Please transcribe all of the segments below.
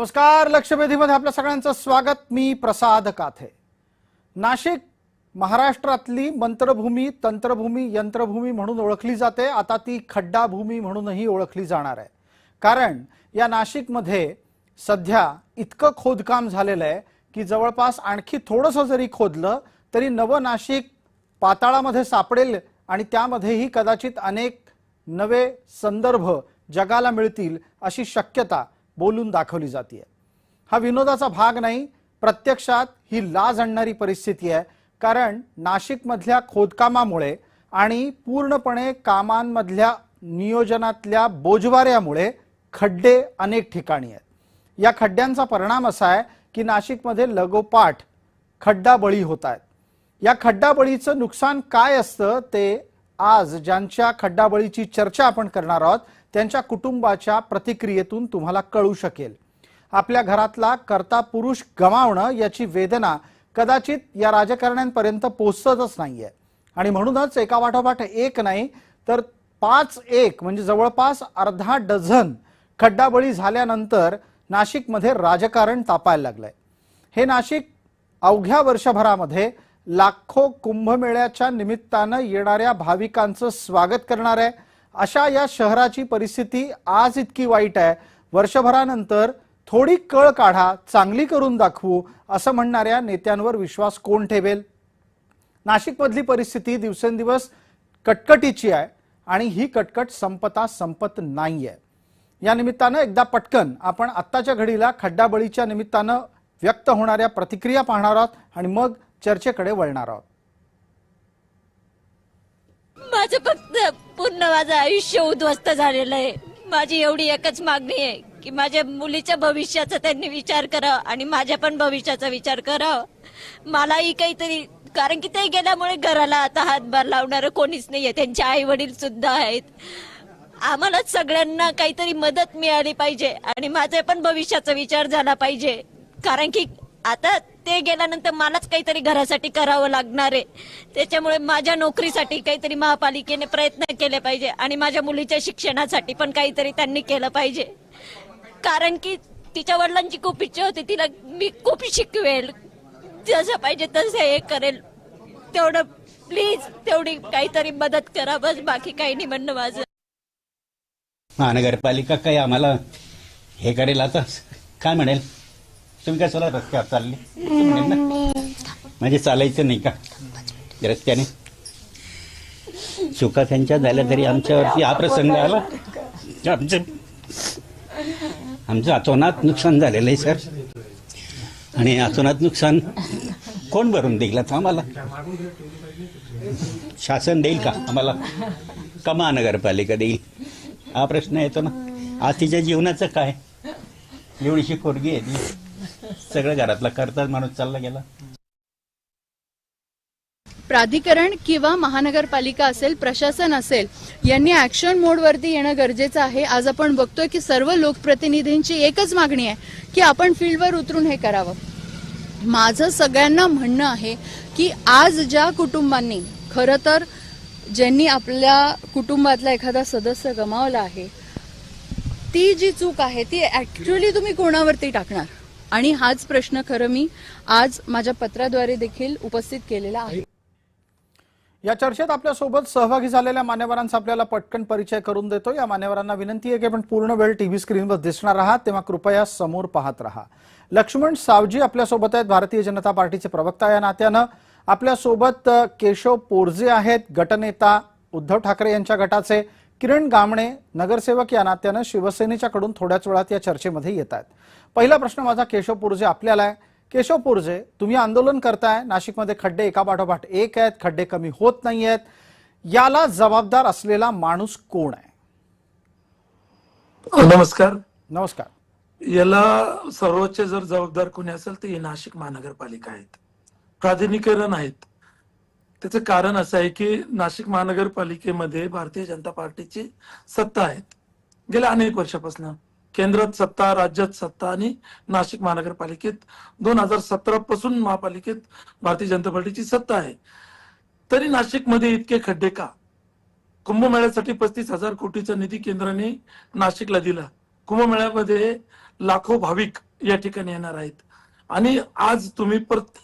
नमस्कार. लक्षवेधीमध्ये आपल्या सगळ्यांचं स्वागत. मी प्रसाद काथे. नाशिक महाराष्ट्रातली मंत्रभूमी, तंत्रभूमी, यंत्रभूमी म्हणून ओळखली जाते. आता ती खड्डाभूमी म्हणूनही ओळखली जाणार आहे. कारण या नाशिकमध्ये सध्या इतकं खोदकाम झालेलं आहे की जवळपास आणखी थोडंसं जरी खोदलं तरी नवं नाशिक पाताळामध्ये सापडेल आणि त्यामध्येही कदाचित अनेक नवे संदर्भ जगाला मिळतील अशी शक्यता बोलून दाखवली जाते. हा विनोदाचा भाग नाही, प्रत्यक्षात ही लाज आणणारी परिस्थिती आहे. कारण नाशिकमधल्या खोदकामामुळे आणि पूर्णपणे कामांमधल्या नियोजनातल्या बोजवाऱ्यामुळे खड्डे अनेक ठिकाणी आहेत. या खड्ड्यांचा परिणाम असा आहे की नाशिकमध्ये लगोपाठ खड्डाबळी होत आहेत. या खड्डाबळीचं नुकसान काय असतं ते आज ज्यांच्या खड्डाबळीची चर्चा आपण करणार आहोत त्यांच्या कुटुंबाच्या प्रतिक्रियेतून तुम्हाला कळू शकेल. आपल्या घरातला कर्ता पुरुष गमावणं याची वेदना कदाचित या राजकारण्यांपर्यंत पोहोचतच नाहीये. आणि म्हणूनच एकापाठोपाठ एक नाही तर 5-1 म्हणजे जवळपास अर्धा डझन खड्डाबळी झाल्यानंतर नाशिकमध्ये राजकारण तापायला लागलंय. हे नाशिक अवघ्या वर्षभरामध्ये लाखो कुंभमेळ्याच्या निमित्तानं येणाऱ्या भाविकांचं स्वागत करणार आहे. अशा या शहराची परिस्थिती आज इतकी वाईट आहे. वर्षभरानंतर थोडी कळ काढा, चांगली करून दाखवू असं म्हणणाऱ्या नेत्यांवर विश्वास कोण ठेवेल? नाशिकमधली परिस्थिती दिवसेंदिवस कटकटीची आहे आणि ही कटकट संपत नाहीये. या निमित्तानं एकदा पटकन आपण आत्ताच्या घडीला खड्डाबळीच्या निमित्तानं व्यक्त होणाऱ्या प्रतिक्रिया पाहणार आहोत आणि मग चर्चेकडे वळणार आहोत. माझं फक्त पूर्ण माझं आयुष्य उद्ध्वस्त झालेलं आहे. माझी एवढी एकच मागणी आहे की माझ्या मुलीच्या भविष्याचा त्यांनी विचार करावा आणि माझ्या पण भविष्याचा विचार करावा. मलाही काहीतरी, कारण की ते गेल्यामुळे घराला आता हातभार लावणारं कोणीच नाहीये. त्यांचे आई वडील सुद्धा आहेत. आम्हाला सगळ्यांना काहीतरी मदत मिळाली पाहिजे आणि माझ्या पण भविष्याचा विचार झाला पाहिजे. कारण की आता ते गेल्यानंतर मलाच काहीतरी घरासाठी करावं लागणार आहे. त्याच्यामुळे माझ्या नोकरीसाठी काहीतरी महापालिकेने प्रयत्न केले पाहिजे आणि माझ्या मुलीच्या शिक्षणासाठी पण काहीतरी त्यांनी केलं पाहिजे. कारण की तिच्या वडिलांची खूप इच्छा होती, तिला मी खूप शिकवेल, जसं पाहिजे तसं हे करेल. तेवढं प्लीज तेवढी काहीतरी मदत करा, बस. बाकी काही नाही म्हणणं माझं. महानगरपालिका काही आम्हाला हे करेल आता काय म्हणेल? तुम्ही काय चला रस्त्यावर चालले म्हणजे चालायचं नाही का रस्त्याने? चुका त्यांच्या झाल्या तरी आमच्यावरती हा प्रसंग आला. आमचं अतोनात नुकसान झालेलं आहे सर. आणि अतोनात नुकसान कोण भरून देईल आता आम्हाला? शासन देईल का आम्हाला का महानगरपालिका देईल? हा प्रश्न येतो ना. आज तिच्या जीवनाचं काय? एवढीशी पोरगी आहे ती, सगळं घरातला करता माणूस चालला गेला. प्राधिकरण किंवा महानगरपालिका असेल, प्रशासन असेल, यांनी ऍक्शन मोडवरती येणं गरजेचं आहे. आज आपण बघतोय की सर्व लोकप्रतिनिधींची एकच मागणी आहे की आपण फील्डवर उतरून हे करावं. माझं सगळ्यांना म्हणणं आहे की आज ज्या कुटुंबांनी, खरं तर ज्यांनी आपल्या कुटुंबातला एखादा सदस्य गमावला आहे, ती जी चूक आहे ती ऍक्च्युअली तुम्ही कोणावरती टाकणार? आणि हाच प्रश्न खरं मी आज माझ्या पत्राद्वारे देखील उपस्थित केलेला आहे. या चर्चेत आपल्यासोबत सहभागी झालेल्या मान्यवरांचा आपल्याला पटकन परिचय करून देतो. या मान्यवरांना विनंती आहे की आपण पूर्ण वेळ टीव्ही स्क्रीनवर दिसणार आहात तेव्हा कृपया समोर पाहत रहा. लक्ष्मण सावजी आपल्यासोबत आहेत, भारतीय जनता पार्टीचे प्रवक्ता या नात्यानं. आपल्यासोबत केशव पोरजे आहेत, गटनेता उद्धव ठाकरे यांच्या गटाचे. किरण गामणे नगरसेवक या नात्यानं शिवसेनेच्याकडून थोड्याच वेळात या चर्चेमध्ये येत आहेत. पहिला प्रश्न माझा केशव पोरजे आपल्याला आहे. केशव पोरजे, तुम्ही आंदोलन करताय, नाशिकमध्ये खड्डे एकापाठोपाठ एक आहेत, खड्डे कमी होत नाही आहेत. याला जबाबदार असलेला माणूस कोण आहे? नमस्कार. नमस्कार. याला सर्वोच्च जर जबाबदार कोणी असेल तर ही नाशिक महानगरपालिका आहेत, प्राधिकरण आहेत. त्याचं कारण असं आहे की नाशिक महानगरपालिकेमध्ये भारतीय जनता पार्टीची सत्ता आहे गेल्या अनेक वर्षापासून. केंद्रात सत्ता, राज्यात सत्ता आणि नाशिक महानगरपालिकेत 2017 पासून महापालिकेत भारतीय जनता पार्टीची सत्ता आहे. तरी नाशिकमध्ये इतके खड्डे का? कुंभमेळ्यासाठी 35,000 कोटीचा निधी केंद्राने नाशिकला दिला. कुंभमेळ्यामध्ये लाखो भाविक या ठिकाणी येणार आहेत. आणि आज तुम्ही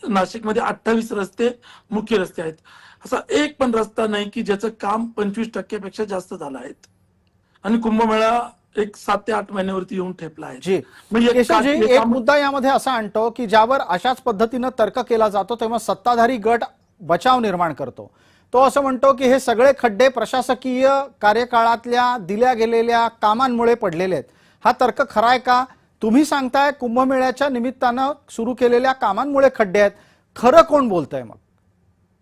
नाशिकमध्ये 28 रस्ते मुख्य रस्ते आहेत, असा एक पण रस्ता नाही की ज्याचं काम 25% जास्त झालं आहे. आणि कुंभमेळा एक 7 ते 8 महिन्यावरती येऊन ठेपला आहे. जी म्हणजे केशवजी, एक मुद्दा यामध्ये असा आणतो की ज्यावर अशाच पद्धतीनं तर्क केला जातो तेव्हा सत्ताधारी गट बचाव निर्माण करतो. तो असं म्हणतो की हे सगळे खड्डे प्रशासकीय कार्यकाळातल्या दिल्या गेलेल्या कामांमुळे पडलेले आहेत. हा तर्क खरा आहे का? तुम्ही सांगताय कुंभमेळ्याच्या निमित्तानं सुरू केलेल्या कामांमुळे खड्डे आहेत, खरं कोण बोलतंय मग?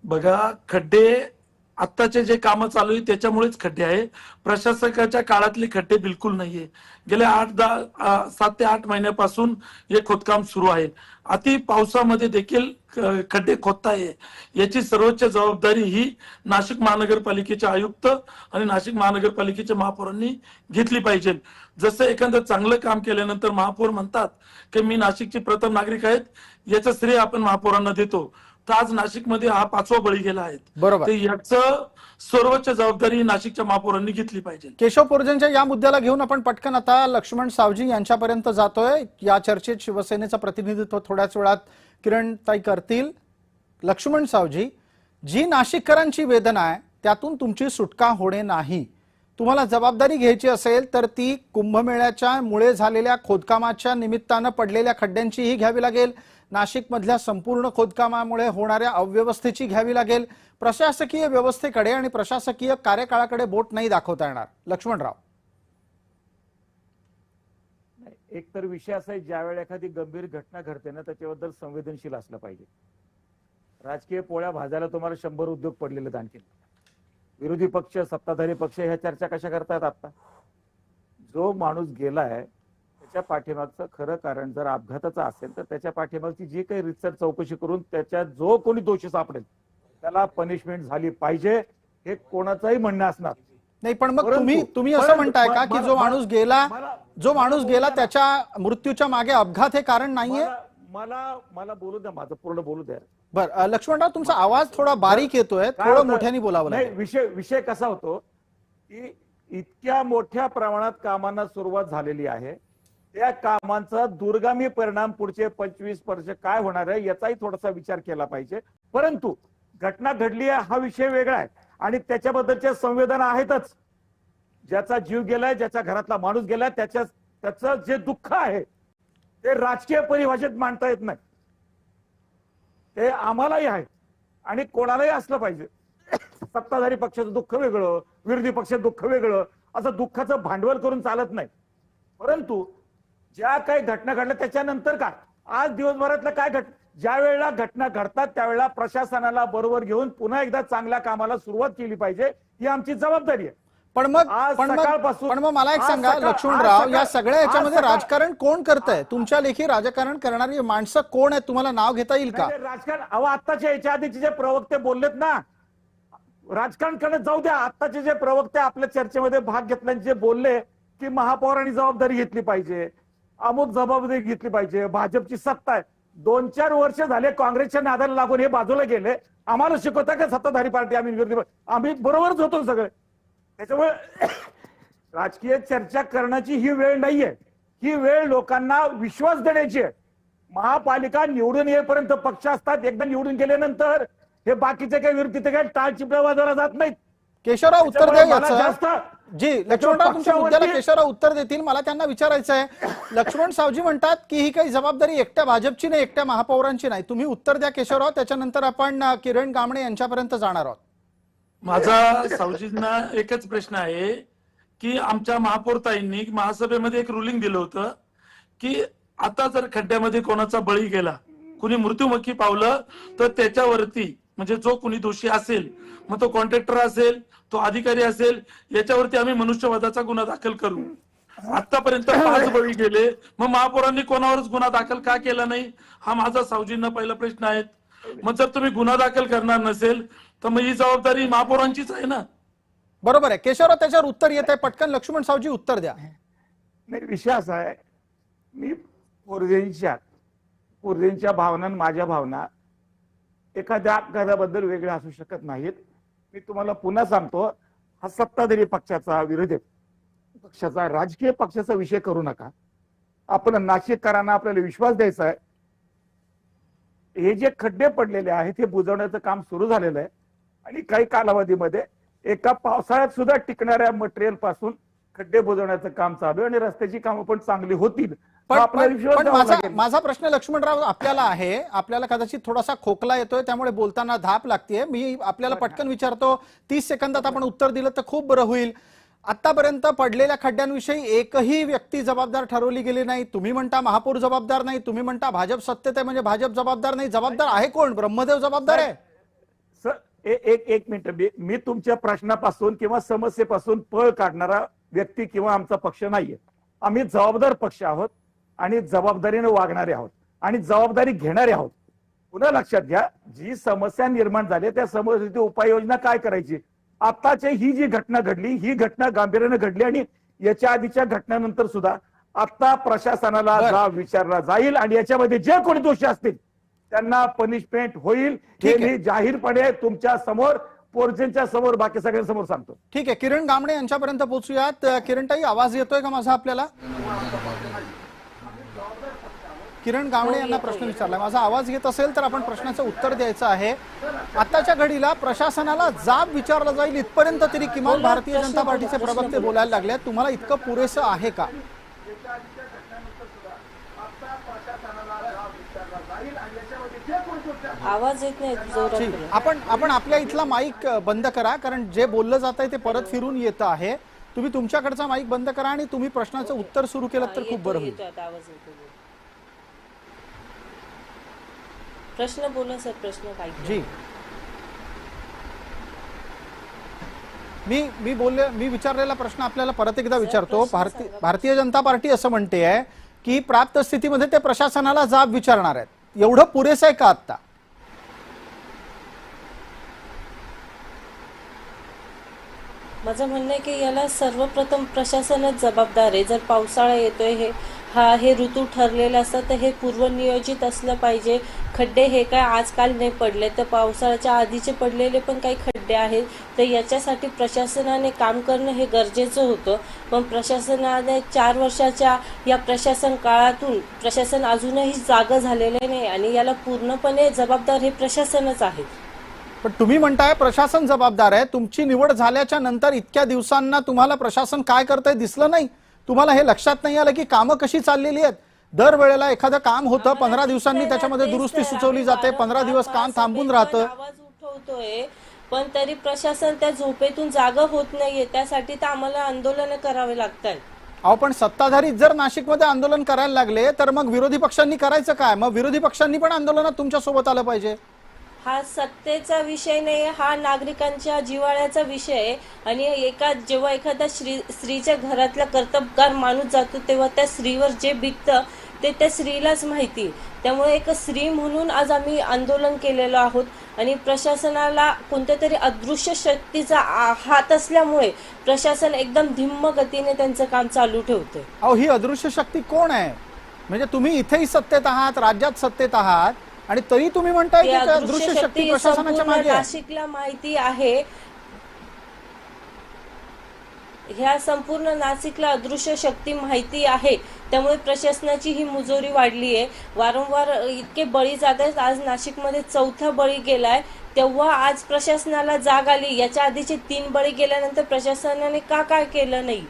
बघा, खड्डे आत्ताचे जे कामं चालू आहे त्याच्यामुळेच खड्डे आहे. प्रशासकाच्या काळातले खड्डे बिलकुल नाहीये. गेल्या 7 ते 8 महिन्यापासून हे खोदकाम सुरू आहे. अति पावसामध्ये देखील खड्डे खोदताय. याची सर्वोच्च जबाबदारी ही नाशिक महानगरपालिकेचे आयुक्त आणि नाशिक महानगरपालिकेच्या महापौरांनी घेतली पाहिजे. जसं एखादं चांगलं काम केल्यानंतर महापौर म्हणतात की मी नाशिकचे प्रथम नागरिक आहेत, याचं श्रेय आपण महापौरांना देतो. तर आज नाशिकमध्ये हा 5वा बळी गेला आहे. बरोबर. तर याचं सर्वोच्च जबाबदारी नाशिकच्या महापौरांनी घेतली पाहिजे. केशव पोरजेंच्या या मुद्द्याला घेऊन आपण पटकन आता लक्ष्मण सावजी यांच्यापर्यंत जातोय. या चर्चेत शिवसेनेचं प्रतिनिधित्व थोड्याच वेळात किरणताई करतील. लक्ष्मण सावजी, जी नाशिककरांची वेदना आहे त्यातून तुमची सुटका होणे नाही. तुम्हाला जबाबदारी घ्यायची असेल तर ती कुंभमेळ्याच्या मुळे झालेल्या खोदकामाच्या निमित्तानं पडलेल्या खड्ड्यांचीही घ्यावी लागेल, नाशिकमधल्या संपूर्ण खोदकामामुळे होणाऱ्या अव्यवस्थेची घ्यावी लागेल. प्रशासकीय व्यवस्थेकडे आणि प्रशासकीय कार्यकाळाकडे बोट नाही दाखवता येणार. लक्ष्मणराव, एक तर विषय असा आहे, ज्यावेळी एखादी गंभीर घटना घडते ना त्याच्याबद्दल संवेदनशील असलं पाहिजे. राजकीय पोळ्या भाजायला तुम्हाला 100 उद्योग पडलेले आहेत. आणखी विरोधी पक्ष, सत्ताधारी पक्ष ह्या चर्चा कशा करतायत? आता जो माणूस गेलाय त्याच्या पाठीमागचं खरं कारण जर अपघाताचं असेल तर त्याच्या पाठीमागची जी काही रितसर चौकशी करून त्याच्यात जो कोणी दोषी सापडेल त्याला पनिशमेंट झाली पाहिजे, हे कोणाचंही म्हणणं असणार नाही. पण मग तुम्ही असं म्हणताय का की जो माणूस गेला त्याच्या मृत्यूच्या मागे अपघात हे कारण नाहीये? मला बोलू द्या, माझं पूर्ण बोलू द्या. बरं लक्ष्मणराव, तुमचा आवाज थोडा बारीक येतोय, थोडं मोठ्याने बोलावं लागेल. विषय कसा होतो की इतक्या मोठ्या प्रमाणात कामांना सुरुवात झालेली आहे, त्या कामांचा दूरगामी परिणाम पुढचे 25 वर्ष काय होणार आहे याचाही थोडासा विचार केला पाहिजे. परंतु घटना घडली आहे हा विषय वेगळा आहे आणि त्याच्याबद्दलच्या संवेदना आहेतच. ज्याचा जीव गेलाय, ज्याच्या घरातला माणूस गेलाय, त्याचं जे दुःख आहे ते राजकीय परिभाषेत मांडता येत नाही. ते आम्हालाही आहे आणि कोणालाही असलं पाहिजे. सत्ताधारी पक्षाचं दुःख वेगळं, विरोधी पक्षाचं दुःख वेगळं, असं दुःखाचं भांडवल करून चालत नाही. परंतु ज्या काही घटना घडल्या त्याच्यानंतर काय, आज दिवसभरातलं काय ज्या वेळेला घटना घडतात त्यावेळेला प्रशासनाला बरोबर घेऊन पुन्हा एकदा चांगल्या कामाला सुरुवात केली पाहिजे, ही आमची जबाबदारी आहे. पण मग मला एक सांगा लक्ष्मणराव, या सगळ्या याच्यामध्ये राजकारण कोण करतंय? तुमच्या लेखी राजकारण करणारी माणसं कोण आहेत? तुम्हाला नाव घेता येईल का? राजकारण आत्ताच्या याच्या आधीचे जे प्रवक्ते बोललेत ना, राजकारण करण्यात जाऊ द्या. आत्ताचे जे प्रवक्ते आपल्या चर्चेमध्ये भाग घेतल्याने जे बोलले की महापौरांनी जबाबदारी घेतली पाहिजे, अमुक जबाबदारी घेतली पाहिजे, भाजपची सत्ता आहे. 2-4 वर्ष झाले काँग्रेसच्या नादाला लागून हे बाजूला गेले. आम्हाला शिकवता का सत्ताधारी पार्टी, आम्ही विरोधी, आम्ही बरोबरच होतो सगळे. त्याच्यामुळे राजकीय चर्चा करण्याची ही वेळ नाहीये. ही वेळ लोकांना विश्वास देण्याची आहे. महापालिका निवडून येईपर्यंत पक्ष असतात, एकदा निवडून गेल्यानंतर हे बाकीचे काही विरोधी ते काही टाळ चिपळ्या जात नाहीत. केशवराव उत्तर द्या याचं. जी लक्ष्मणराव तुमच्या मुद्द्याला केशवराव उत्तर देतील. मला त्यांना विचारायचं आहे, लक्ष्मण सावजी म्हणतात की ही काही जबाबदारी एकट्या भाजपची नाही, एकट्या महापौरांची नाही. तुम्ही उत्तर द्या केशवराव, त्याच्यानंतर आपण किरण गामणे यांच्यापर्यंत जाणार आहोत. माझा सावजींना एकच प्रश्न आहे की आमच्या महापौरताईंनी महासभेमध्ये एक रुलिंग दिलं होतं की आता जर खड्ड्यामध्ये कोणाचा बळी गेला, कुणी मृत्युमुखी पावलं, तर त्याच्यावरती म्हणजे जो कुणी दोषी असेल, मग तो कॉन्ट्रॅक्टर असेल, तो अधिकारी असेल, याच्यावरती आम्ही मनुष्यवधाचा गुन्हा दाखल करू. आतापर्यंत 5 बळी गेले, मग महापौरांनी कोणावरच गुन्हा दाखल का केला नाही, हा माझा सावजींना पहिला प्रश्न आहे. मग जर तुम्ही गुन्हा दाखल करणार नसेल तर मग ही जबाबदारी महापौरांचीच आहे ना. बरोबर आहे केशवराव, त्याच्यावर उत्तर येत आहे. पटकन लक्ष्मण सावजी उत्तर द्या. नाही, विषय असा आहे, मी पोरजेंच्या भावना माझ्या भावना एखाद्या अपघाताबद्दल वेगळ्या असू शकत नाहीत. मी तुम्हाला पुन्हा सांगतो, हा सत्ताधारी पक्षाचा, विरोधी पक्षाचा, राजकीय पक्षाचा विषय करू नका. आपण नाशिककरांना आपल्याला विश्वास द्यायचा आहे. हे जे खड्डे पडलेले आहेत हे बुजवण्याचं काम सुरू झालेलं आहे आणि काही कालावधीमध्ये एका पावसाळ्यात सुद्धा टिकणाऱ्या मटेरियल पासून खड्डे बुजवण्याचं काम चालू आहे आणि रस्त्याची कामं पण चांगली होतील. पण आपल्याला विश्वास पण द्यावा माझा लागेल. माझा प्रश्न लक्ष्मणराव आपल्याला आहे, आपल्याला कदाचित थोडासा खोकला येतोय त्यामुळे बोलताना धाप लागतेय. मी आपल्याला पटकन विचारतो, 30 सेकंदात आपण उत्तर दिलं तर खूप बरं होईल. आतापर्यंत पडलेल्या खड्ड्यांविषयी एकही व्यक्ती जबाबदार ठरवली गेली नाही. तुम्ही म्हणता महापौर जबाबदार नाही, तुम्ही म्हणता भाजप सत्तेत आहे म्हणजे भाजप जबाबदार नाही. जबाबदार आहे कोण? ब्रह्मदेव जबाबदार आहे. एक मिनिट, मी तुमच्या प्रश्नापासून किंवा समस्येपासून पळ काढणारा व्यक्ती किंवा आमचा पक्ष नाहीये. आम्ही जबाबदार पक्ष आहोत आणि जबाबदारीने वागणारे आहोत आणि जबाबदारी घेणारे आहोत. पुन्हा लक्षात घ्या, जी समस्या निर्माण झाली त्या समस्येची उपाययोजना काय करायची. आताची ही जी घटना घडली ही घटना गांभीर्याने घडली आणि याच्या आधीच्या घटनेनंतर सुद्धा आता प्रशासनाला जाब विचारला जाईल आणि याच्यामध्ये जे कोणी दोषी असतील त्यांना पनिशमेंट होईल. हे मी जाहीरपणे तुमच्या समोर, पोर्जनच्या समोर, बाकी सगळ्यांसमोर सांगतो. ठीक आहे, किरण गामणे यांच्यापर्यंत पोहोचूयात. किरणताई, आवाज येतोय का माझा आपल्याला? किरण गामणे यांना प्रश्न विचारला. माझा आवाज येत असेल तर आपण प्रश्नाचं उत्तर द्यायचं आहे. आताच्या घडीला प्रशासनाला जाब विचारला जाईल इथपर्यंत तरी किमान भारतीय जनता पार्टीचे प्रवक्ते बोलायला लागले. तुम्हाला इतकं पुरेसं आहे का? आवाज येत नाही जोरात. आपण आपल्या इथला माईक बंद करा, कारण जे बोललं जात आहे ते परत फिरून येत आहे. तुम्ही तुमच्याकडचा माईक बंद करा आणि तुम्ही प्रश्नाचं उत्तर सुरू केलं तर खूप बरं होईल. प्रश्न बोला सर, प्रश्न काय? जी, मी विचारलेला प्रश्न आपल्याला परत एकदा विचारतो. भारतीय जनता पार्टी असं म्हणते आहे की प्राप्त स्थितीमध्ये ते प्रशासनाला जाब विचारणार आहेत. एवढं पुरेसं आहे का आता? माझं म्हणणं आहे की याला सर्वप्रथम प्रशासनच जबाबदार आहे. जर पावसाळा येतोय, हे ऋतू ठरलेले असतात तर हे पूर्वनियोजित असलं पाहिजे. खड्डे हे काय आजकाल नाही पडले, तर पावसाळ्याच्या आधीचे पडलेले पण काही खड्डे आहेत. तर याच्यासाठी प्रशासनाने काम करणं हे गरजेचं होतं. पण प्रशासनाने 4 वर्षाच्या या प्रशासन काळातून प्रशासन अजूनही जागं झालेलं नाही आणि याला पूर्णपणे जबाबदार हे प्रशासनच आहे. पण तुम्ही म्हणताय प्रशासन जबाबदार आहे. तुमची निवड झाल्याच्या नंतर इतक्या दिवसांना तुम्हाला प्रशासन काय करतंय दिसलं नाही? तुम्हाला हे लक्षात नाही आलं की कामं कशी चाललेली आहेत? दरवेळेला एखादं काम होतं, 15 दिवसांनी त्याच्यामध्ये दुरुस्ती सुचवली जाते, 15 दिवस काम थांबून राहतं. आवाज उठवतोय पण तरी प्रशासन त्या झोपेतून जागं होत नाहीये. त्यासाठी तर आम्हाला आंदोलन करावे लागतात. अहो, पण सत्ताधारी जर नाशिकमध्ये आंदोलन करायला लागले तर मग विरोधी पक्षांनी करायचं काय? मग विरोधी पक्षांनी पण आंदोलनात तुमच्या सोबत आलं पाहिजे. हा सत्तेचा विषय नाही, हा नागरिकांच्या जिव्हाळ्याचा विषय आहे. आणि जेव्हा एखादा स्त्रीच्या घरातला कर्तबगार माणूस जातो तेव्हा त्या स्त्रीवर जे बिकतं ते त्या स्त्रीलाच माहिती. त्यामुळे एक स्त्री म्हणून आज आम्ही आंदोलन केलेलो आहोत आणि प्रशासनाला कोणत्या तरी अदृश्य शक्तीचा हात असल्यामुळे प्रशासन एकदम धिम्म गतीने त्यांचं काम चालू ठेवतंय. अहो, ही अदृश्य शक्ती कोण आहे? म्हणजे तुम्ही इथेही सत्तेत आहात, राज्यात सत्तेत आहात आणि तरी तुम्ही म्हणताय की अदृश्य शक्ती प्रशासनाच्या मागे आहे. नाशिकला माहिती आहे, ह्या संपूर्ण नाशिकला अदृश्य शक्ती माहिती आहे. त्यामुळे प्रशासनाची ही मुजोरी वाढली आहे. वारंवार इतके बळी जात आहेत. आज नाशिकमध्ये 4था बळी गेलाय, तेव्हा आज प्रशासनाला जाग आली. याच्या आधीचे 3 बळी गेल्यानंतर प्रशासनाने काय केलं नाही?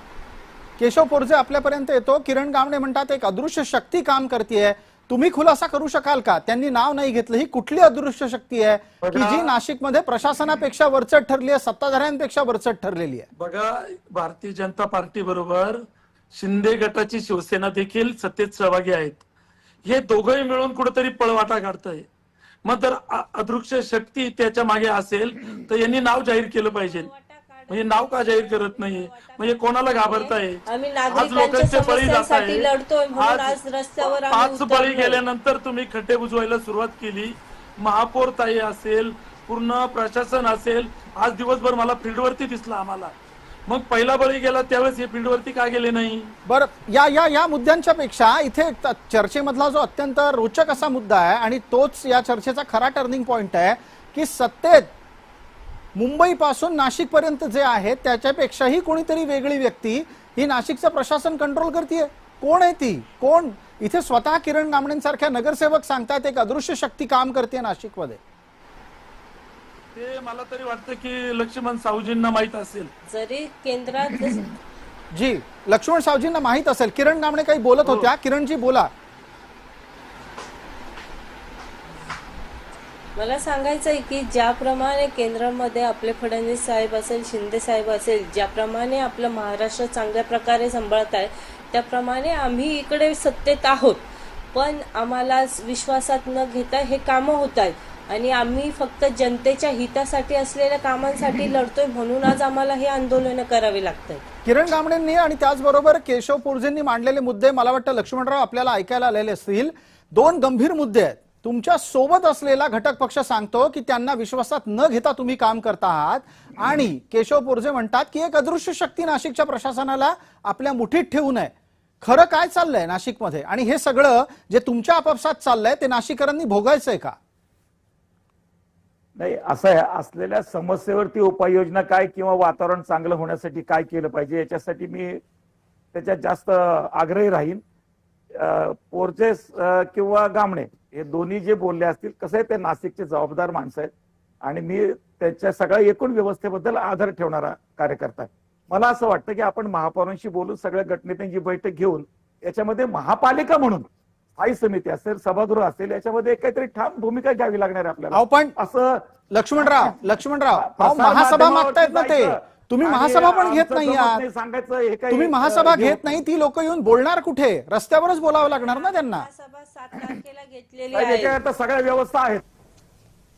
केशव पोरजे आपल्यापर्यंत येतो. किरण गामणे म्हणतात एक अदृश्य शक्ती काम करतेय. तुम्ही खुलासा करू शकाल का? त्यांनी नाव नाही घेतलं. ही कुठली अदृश्य शक्ती आहे की जी नाशिकमध्ये प्रशासनापेक्षा वरचढ ठरली आहे, सत्ताधाऱ्यांपेक्षा वरचढ ठरलेली आहे? बघा, भारतीय जनता पार्टी बरोबर शिंदे गटाची शिवसेना देखील सत्तेत सहभागी आहेत. हे दोघंही मिळून कुठेतरी पळवाटा काढतंय. मग जर अदृश्य शक्ती त्याच्या मागे असेल तर यांनी नाव जाहीर केलं पाहिजे. म्हणजे नाव का जाहीर करत नाहीये? म्हणजे कोणाला घाबरताय? आम्ही आज लोकांचे बळी जात आहे. लढतोय म्हणून आज रस्त्यावर 5 बळी गेल्यानंतर तुम्ही खड्डे बुजवायला सुरुवात केली. महापौर ताई असेल, पूर्ण प्रशासन असेल, आज दिवसभर मला फील्डवरती दिसला आम्हाला. मग पहिला बळी गेला त्यावेळेस हे फील्डवरती का गेले नाही? बरं, या मुद्द्यांच्या पेक्षा इथे चर्चेमधला जो अत्यंत रोचक असा मुद्दा आहे आणि तोच या चर्चेचा खरा टर्निंग पॉइंट आहे की सत्तेत मुंबई पासून नाशिक पर्यंत जे आहे त्याच्यापेक्षाही कोणीतरी वेगळी व्यक्ती ही नाशिकचं प्रशासन कंट्रोल करते. कोण आहे ती? कोण? इथे स्वतः किरण गामणेंसारख्या नगरसेवक सांगतात एक अदृश्य शक्ती काम करते नाशिकमध्ये. ते मला तरी वाटतं की लक्ष्मण सावजींना माहित असेल. जरी केंद्रात जी, लक्ष्मण सावजींना माहित असेल. किरण गामणे काही बोलत होत्या. किरणजी बोला. मला सांगायचं आहे की ज्याप्रमाणे केंद्रामध्ये आपले फडणवीस साहेब असेल, शिंदे साहेब असेल, ज्याप्रमाणे आपलं महाराष्ट्र चांगल्या प्रकारे सांभाळत आहे, त्याप्रमाणे आम्ही इकडे सत्तेत आहोत. पण आम्हाला विश्वासात न घेता हे कामं होत आहेत आणि आम्ही फक्त जनतेच्या हितासाठी असलेल्या कामांसाठी लढतोय, म्हणून आज आम्हाला हे आंदोलन करावे लागतंय. किरण गामणेंनी आणि त्याचबरोबर केशव पोरजेंनी मांडलेले मुद्दे मला वाटतं लक्ष्मणराव आपल्याला ऐकायला आलेले असतील. दोन गंभीर मुद्दे आहेत. तुमच्या सोबत असलेला घटक पक्ष सांगतो की त्यांना विश्वासात न घेता तुम्ही काम करता आहात, आणि केशव पोरजे म्हणतात की एक अदृश्य शक्ती नाशिकच्या प्रशासनाला आपल्या मुठीत ठेवू नये. खरं काय चाललंय नाशिकमध्ये, आणि हे सगळं जे तुमच्या आपापसात चाललंय ते नाशिकरांनी भोगायचंय का? नाही, असं आहे, असलेल्या समस्येवरती उपाययोजना काय किंवा वातावरण चांगलं होण्यासाठी काय केलं पाहिजे याच्यासाठी मी त्याच्यात जास्त आग्रही राहीन. पोरजे किंवा गामणे हे दोन्ही जे बोलले असतील, कसं आहे, ते नाशिकचे जबाबदार माणसं आहेत आणि मी त्यांच्या सगळ्या एकूण व्यवस्थेबद्दल आदर ठेवणारा कार्यकर्ता आहे. मला असं वाटतं की आपण महापौरांशी बोलून सगळ्या गटनेत्यांची बैठक घेऊन याच्यामध्ये महापालिका म्हणून स्थायी समिती असेल, सभागृह असेल, याच्यामध्ये काहीतरी ठाम भूमिका घ्यावी लागणार आहे आपल्याला. पण असं लक्ष्मणराव महासभा मागतायत ना ते, तुम्ही महासभा पण घेत नाही आहात. सांगायचं हे काही तुम्ही महासभा घेत नाही, ती लोक येऊन बोलणार कुठे? रस्त्यावरच बोलावं लागणार ना त्यांना. सभा 7 तारखेला घेतलेली नाही, आहे. याच्याकरता सगळ्या व्यवस्था आहेत,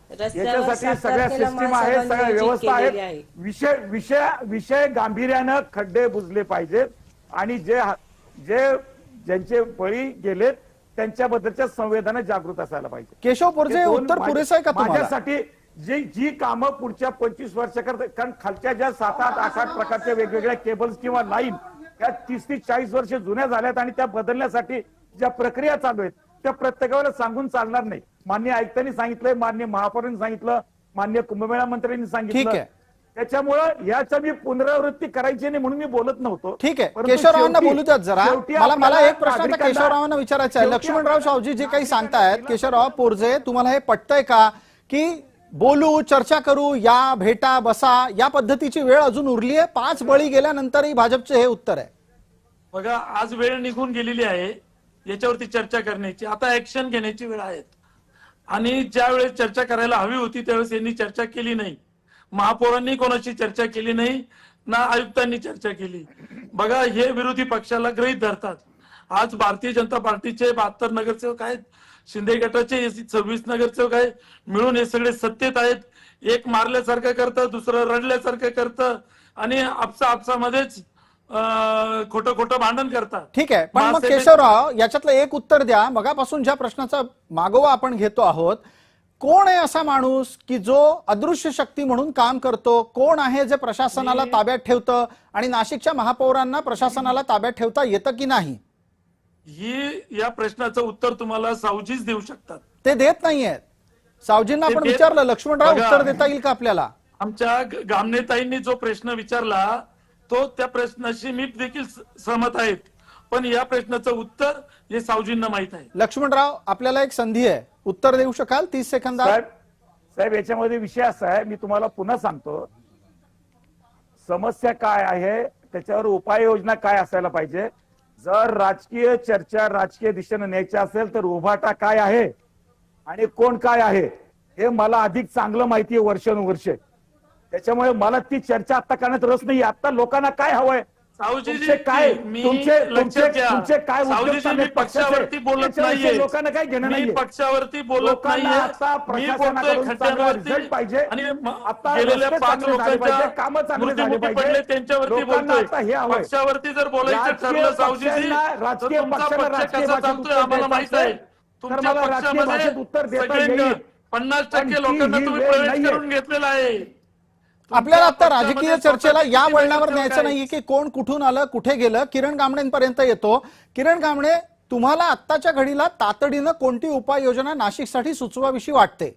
रस्त्यावर याच्यासाठी 7 सगळ्या तारखेला सिस्टीम आहेत, महासभा सगळ्या नियोजित व्यवस्था केलेली आहेत. आहे. विषय गांभीर्यानं खड्डे बुजले पाहिजेत आणि ज्यांचे बळी गेलेत त्यांच्याबद्दलच्या संवेदना जागृत असायला पाहिजे. केशव पोरजे, उत्तर पुरेसं आहे का तुम्हाला? माझ्यासाठी जी कामं पुढच्या 25 वर्षाकरता, कारण खालच्या ज्या 7-8 8 प्रकारच्या वेगवेगळ्या केबल्स किंवा लाईन त्या 30 ते 40 वर्ष जुन्या झाल्यात आणि त्या बदलण्यासाठी ज्या प्रक्रिया चालू आहेत त्या प्रत्येकाला सांगून चालणार नाही. माननीय आयुक्तांनी सांगितलंय, माननीय महापौरांनी सांगितलं, माननीय कुंभमेळा मंत्र्यांनी ठीक सांगितलं. आहे. त्याच्यामुळं याचा मी पुनरावृत्ती करायची नाही म्हणून मी बोलत नव्हतो. ठीक आहे, परंतु केशवरावांना शेवटी- बोलू द्यात जरा. शेवटी मला आपल्याला एक प्रश्न आता नागरिकांना- केशवरावांना विचारायचा आहे. शेवटी लक्ष्मणराव आपल्याला सावजी जे काही सांगतायत, केशवराव पोरजे, तुम्हाला हे पटतंय का की बोलू, चर्चा करू, या भेटा बसा या पद्धतीची वेळ अजून उरली आहे? 5 बळी गेल्यानंतरही भाजपचे हे उत्तर आहे. बघा, आज वेळ निघून गेलेली आहे याच्यावरती चर्चा करण्याची. आता ऍक्शन घेण्याची वेळ आहे आणि ज्या वेळेस चर्चा करायला हवी होती त्यावेळेस यांनी चर्चा केली नाही. महापौरांनी कोणाशी चर्चा केली नाही, ना आयुक्तांनी चर्चा केली. बघा, हे विरोधी पक्षाला गृहीत धरतात. आज भारतीय जनता पार्टीचे 72 नगरसेवक आहेत, शिंदे गटाचे 26 नगरसेवक आहेत, मिळून हे सगळे सत्तेत आहेत. एक मारल्यासारखं करतं, दुसरं रडल्यासारखं करतं आणि आपसामध्येच खोटं खोटं भांडण करतात. ठीक आहे, पण मग केशवराव याच्यातलं एक उत्तर द्या. मगापासून ज्या प्रश्नाचा मागोवा आपण घेतो आहोत, कोण आहे असा माणूस की जो अदृश्य शक्ती म्हणून काम करतो? कोण आहे जे प्रशासनाला ताब्यात ठेवतं आणि नाशिकच्या महापौरांना प्रशासनाला ताब्यात ठेवता येतं की नाही? या प्रश्नाचं उत्तर तुम्हाला सावजीच देऊ शकतात. ते देत नाहीयेत. सावजींना आपण विचारलं, लक्ष्मणराव उत्तर देता येईल का आपल्याला? आमच्या गामणेताईंनी जो प्रश्न विचारला तो त्या प्रश्नाशी मी देखील सहमत आहेत, पण या प्रश्नाचं उत्तर हे सावजींना माहित आहे. लक्ष्मणराव, आपल्याला एक संधी आहे, उत्तर देऊ शकाल 30 सेकंदात? साहेब, याच्यामध्ये विषय असा आहे, मी तुम्हाला पुन्हा सांगतो, समस्या काय आहे, त्याच्यावर उपाययोजना काय असायला पाहिजे. जर राजकीय चर्चा राजकीय दिशेने न्यायची असेल तर उभाटा काय आहे आणि कोण काय आहे हे मला अधिक चांगलं माहिती आहे वर्षानुवर्षे. त्याच्यामुळे मला ती चर्चा आता करण्यात रस नाही. आता लोकांना काय हवंय, तुमचे काय पक्षावरती बोलत नाहीये, लोकांना काय घेणं नाही, पक्षावरती बोलत नाहीये. मी बोलतोय खड्ड्यांवरती पाहिजे आणि गेलेल्या 5 लोकांच्या मृत्युमुखी पडले त्यांच्यावरती बोलतोय. पक्षावरती जर बोलायचं ठरलं सावजीजी, तर तुमचा पक्ष कसा चालतोय आम्हाला माहित आहे. तुमच्या पक्षामध्ये सगळे 50% लोकांना तुम्ही प्रवेश करून घेतलेला आहे. आपल्याला आता राजकीय चर्चेला या वळणावर न्यायचं नाहीये की कोण कुठून आलं, कुठे गेलं. किरण गामणेंपर्यंत येतो. किरण गामणे, तुम्हाला आत्ताच्या घडीला तातडीनं कोणती उपाययोजना नाशिकसाठी सुचवाविषयी वाटते?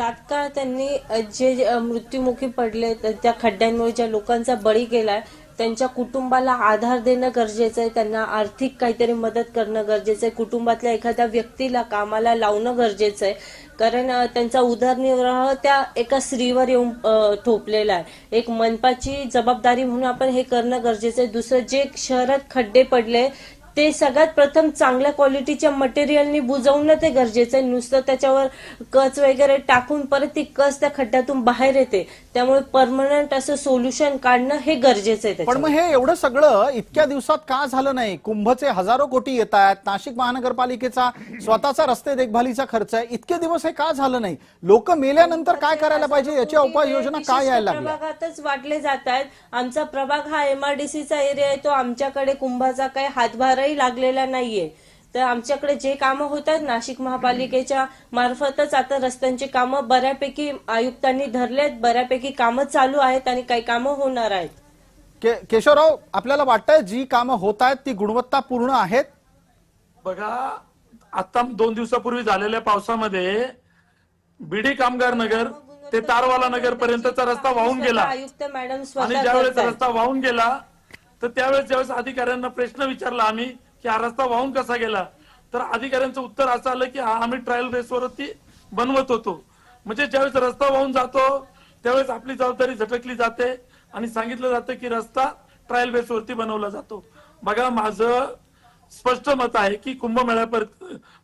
तात्काळ त्यांनी जे मृत्युमुखी पडले त्या खड्ड्यांमुळे ज्या लोकांचा बळी गेलाय त्यांच्या कुटुंबाला आधार देणं गरजेचं आहे, त्यांना आर्थिक काहीतरी मदत करणं गरजेचं आहे, कुटुंबातल्या एखाद्या व्यक्तीला कामाला लावणं गरजेचं आहे. कारण त्यांचा उदरनिर्वाह त्या एका स्त्रीवर येऊन थोपलेला आहे. एक मनपाची जबाबदारी म्हणून आपण हे करणं गरजेचं आहे. दुसरं, जे शहरात खड्डे पडले ते सगळ्यात प्रथम चांगल्या क्वालिटीच्या मटेरियलनी बुजवणं ते गरजेचं आहे. नुसतं त्याच्यावर कच वगैरे टाकून परत ती कच त्या खड्ड्यातून बाहेर येते. त्यामुळे परमनंट असं सोल्युशन काढणं हे गरजेचं आहे. पण मग हे एवढं सगळं इतक्या दिवसात का झालं नाही? कुंभचे हजारो कोटी येत आहेत, नाशिक महानगरपालिकेचा स्वतःचा रस्ते देखभालीचा खर्च आहे, इतके दिवस हे का झालं नाही? लोक मेल्यानंतर काय करायला पाहिजे याच्या उपाययोजना काय यायला लागल्या? प्रभागातच वाटले जात आहेत. आमचा प्रभाग हा MRDCचा एरिया आहे, तो आमच्याकडे कुंभाचा काही हातभारही लागलेला नाहीये. तर आमच्याकडे जे कामं होतात नाशिक महापालिकेच्या मार्फतच आता रस्त्यांची कामं बऱ्यापैकी आयुक्तांनी धरलेत, बऱ्यापैकी कामं चालू आहेत आणि काही कामं होणार आहेत. केशवराव, आपल्याला वाटतंय जी कामं होत आहेत ती गुणवत्तापूर्ण आहेत? बघा, आता 2 दिवसापूर्वी झालेल्या पावसामध्ये बीडी कामगार नगर ते तारवाला नगर पर्यंतचा रस्ता वाहून गेला. आयुक्त मॅडम आणि स्वतः ज्यावेळेस करतायत. रस्ता वाहून गेला तर ज्यावेळेस अधिकाऱ्यांना प्रश्न विचारला आम्ही की हा रस्ता वाहून कसा गेला, तर अधिकाऱ्यांचं उत्तर असं आलं की हा आम्ही ट्रायल बेसवरती बनवत होतो. म्हणजे ज्यावेळेस रस्ता वाहून जातो त्यावेळेस आपली जबाबदारी झटकली जाते आणि सांगितलं जातं की रस्ता ट्रायल बेसवरती बनवला जातो. बघा, माझं स्पष्ट मत आहे की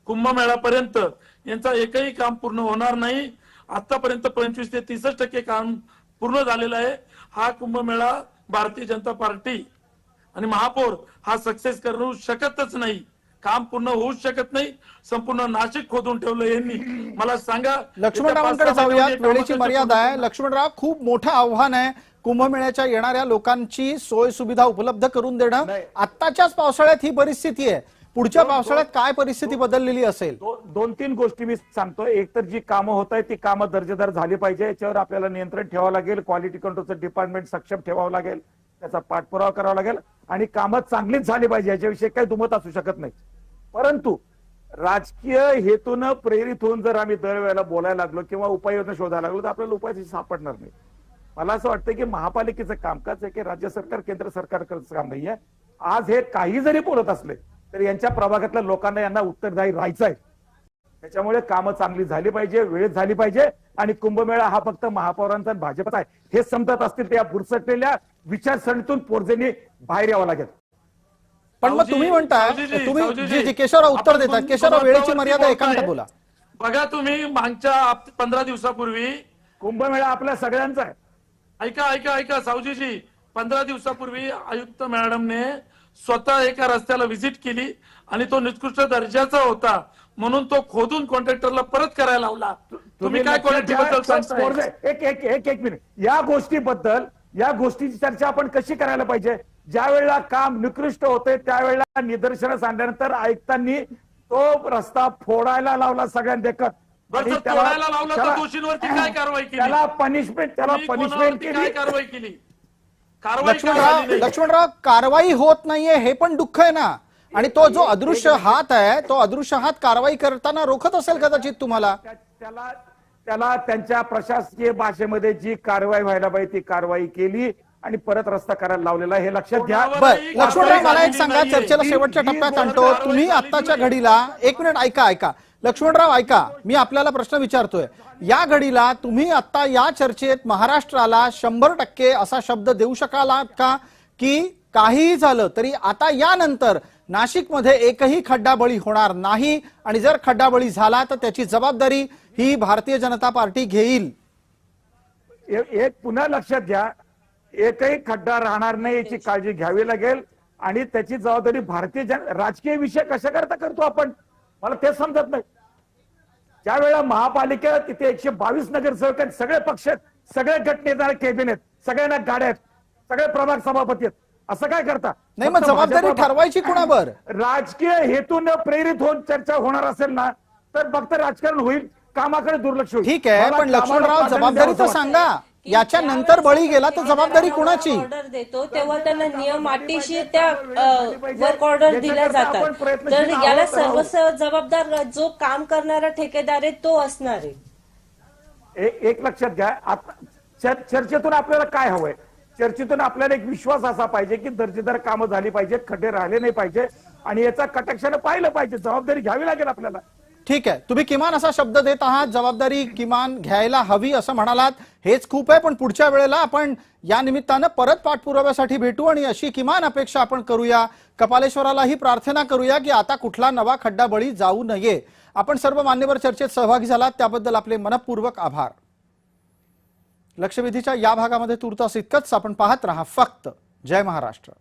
कुंभमेळ्यापर्यंत यांचा एकही काम पूर्ण होणार नाही. आतापर्यंत 25 ते 30% काम पूर्ण झालेलं आहे. हा कुंभमेळा भारतीय जनता पार्टी आणि महापौर हा सक्सेस करू शकतच नाही. काम पूर्ण होऊच शकत नाही. संपूर्ण नाशिक खोदून ठेवलं यांनी. मला सांगा, लक्ष्मणरावांकडे जाऊयात, वेळेची मर्यादा आहे. लक्ष्मणराव, खूप मोठं आव्हान आहे कुंभमेळ्याच्या येणाऱ्या लोकांची सोय सुविधा उपलब्ध करून देणं. आत्ताच्याच पावसाळ्यात ही परिस्थिती आहे, पुढच्या पावसाळ्यात काय परिस्थिती बदललेली असेल? 2-3 गोष्टी मी सांगतो. एक तर जी कामं होत आहेत ती कामं दर्जेदार झाली पाहिजे, याच्यावर आपल्याला नियंत्रण ठेवावं लागेल. क्वालिटी कंट्रोलचं डिपार्टमेंट सक्षम ठेवावं लागेल, त्याचा पाठपुरावा करावा लागेल आणि कामं चांगलीच झाली पाहिजे, याच्याविषयी काही दुमत असू शकत नाही. परंतु राजकीय हेतून प्रेरित होऊन जर आम्ही दरवेळेला बोलायला लागलो किंवा उपाययोजना शोधायला लागलो तर आपल्याला उपाय सापडणार नाही. मला असं वाटतं की महापालिकेचं कामकाज आहे की राज्य सरकार केंद्र सरकारचं काम नाहीये. आज हे काही जरी बोलत असले तर यांच्या प्रभागातल्या लोकांना यांना उत्तरदायी राहायचं आहे. त्याच्यामुळे कामं चांगली झाली पाहिजे, वेळेत झाली पाहिजे आणि कुंभमेळा हा फक्त महापौरांचा आणि भाजपचा आहे हे समजत असतील तर या बुरसटलेल्या विचारसरणीतून पोरजेंनी बाहेर यावं लागेल. पण मग तुम्ही म्हणताय, तुम्ही जी केशवराव उत्तर देतात. केशवराव, वेळेची मर्यादा, एकांत बोला. बघा, तुम्ही मागच्या 15 दिवसापूर्वी कुंभमेळा आपल्या सगळ्यांचा आहे. ऐका सावजीजी, 15 दिवसापूर्वी आयुक्त मॅडमने स्वतः एका रस्त्याला व्हिजिट केली आणि तो निकृष्ट दर्जाचा होता म्हणून तो खोदून कॉन्ट्रॅक्टरला परत करायला लावला. तुम्ही काय क्वालिटी बद्दल सांगताय? एक मिनिट. या गोष्टीची चर्चा आपण कशी करायला पाहिजे? ज्या वेळेला काम निकृष्ट होते त्यावेळेला निदर्शनास आणल्यानंतर आयुक्तांनी तो रस्ता फोडायला लावला सगळ्यांना देखत. तोडायला लावला तर दोषींवरती काय कारवाई केली? त्याला पनिशमेंट काय कारवाई केली? लक्ष्मणराव, कारवाई होत नाहीये हे पण दुःख आहे ना. आणि तो जो अदृश्य हात आहे, तो अदृश्य हात कारवाई करताना रोखत असेल कदाचित तुम्हाला. त्याला त्यांच्या प्रशासकीय भाषेमध्ये जी कारवाई व्हायला पाहिजे ती कारवाई केली आणि परत रस्ता करायला लावलेला, हे लक्षात घ्या. बरं लक्ष्मणराव, मला एक सांगा, चर्चेला शेवटच्या टप्प्यात आणतो. तुम्ही आत्ताच्या घडीला, एक मिनिट ऐका लक्ष्मणराव, ऐका, मी आपल्याला प्रश्न विचारतोय. या घडीला तुम्ही आता या चर्चेत महाराष्ट्राला 100% असा शब्द देऊ शकाल का की काहीही झालं तरी आता यानंतर नाशिकमध्ये एकही खड्डाबळी होणार नाही आणि जर खड्डाबळी झाला तर त्याची जबाबदारी ही भारतीय जनता पार्टी घेईल? एक पुन्हा लक्षात घ्या, एकही खड्डा राहणार नाही याची काळजी घ्यावी लागेल आणि त्याची जबाबदारी राजकीय विषय कशा करता करतो आपण, मला ते समजत नाही. ज्या वेळेला महापालिका तिथे 122 नगरसेवक आहेत, सगळे पक्ष आहेत, सगळे गटनेदार कॅबिनेट, सगळ्यांना गाड्या आहेत, सगळे प्रभाग सभापती आहेत, असं काय करता? नाही, मग जबाबदारी ठरवायची कुणावर? राजकीय हेतून प्रेरित होऊन चर्चा होणार असेल ना तर फक्त राजकारण होईल, कामाकडे दुर्लक्ष होईल. ठीक आहे, पण लक्ष्मणराव, जबाबदारी तर सांगा. याच्या नंतर बळी गेला तर जबाबदारी कुणाची? ऑर्डर देतो तेव्हा त्यांना नियम अटीशी त्या वर्क ऑर्डर दिल्या जातात. तर याला सर्वस्व जबाबदार जो काम करणारा ठेकेदार आहे तो असणार आहे. एक लक्षात घ्या, आता चर्चेतून आपल्याला काय हवंय? चर्चेतून आपल्याला एक विश्वास असा पाहिजे की दर्जेदार कामं झाली पाहिजेत, खड्डे राहिले नाही पाहिजे आणि याचा कटाक्षाने पाहिलं पाहिजे. जबाबदारी घ्यावी लागेल आपल्याला. ठीक आहे, तुम्ही किमान असा शब्द देत आहात, जबाबदारी किमान घ्यायला हवी असं म्हणालात, हेच खूप आहे. पण पुढच्या वेळेला आपण या निमित्तानं परत पाठपुराव्यासाठी भेटू आणि अशी किमान अपेक्षा आपण करूया. कपालेश्वरालाही प्रार्थना करूया की आता कुठला नवा खड्डा बळी जाऊ नये. आपण सर्व मान्यवर चर्चेत सहभागी झालात त्याबद्दल आपले मनपूर्वक आभार. लक्षवेधीच्या या भागामध्ये तुर्तास इतकंच. आपण पाहत रहा फक्त जय महाराष्ट्र.